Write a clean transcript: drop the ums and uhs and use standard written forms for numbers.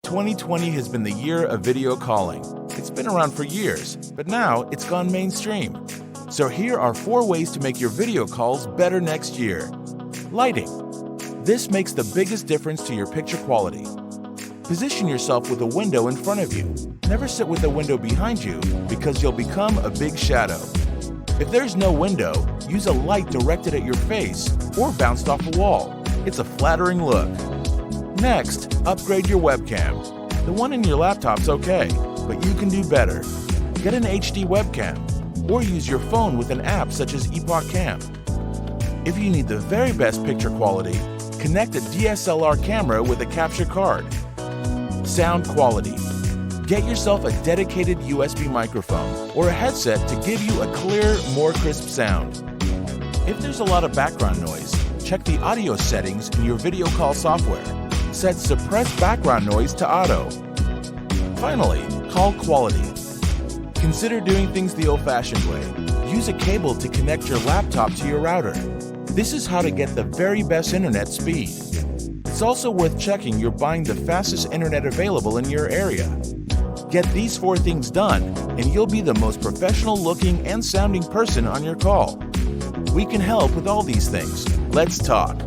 2020 has been the year of video calling. It's been around for years, but now it's gone mainstream. So here are 4 ways to make your video calls better next year. Lighting. This makes the biggest difference to your picture quality. Position yourself with a window in front of you. Never sit with a window behind you because you'll become a big shadow. If there's no window, use a light directed at your face or bounced off a wall. It's a flattering look. Next, upgrade your webcam. The one in your laptop's okay, but you can do better. Get an HD webcam or use your phone with an app such as Epoch Cam. If you need the very best picture quality, connect a DSLR camera with a capture card. Sound quality. Get yourself a dedicated USB microphone or a headset to give you a clear, more crisp sound. If there's a lot of background noise, check the audio settings in your video call software. Set suppress background noise to auto. Finally, call quality. Consider doing things the old-fashioned way. Use a cable to connect your laptop to your router. This is how to get the very best internet speed. It's also worth checking you're buying the fastest internet available in your area. Get these 4 things done, and you'll be the most professional-looking and sounding person on your call. We can help with all these things. Let's talk.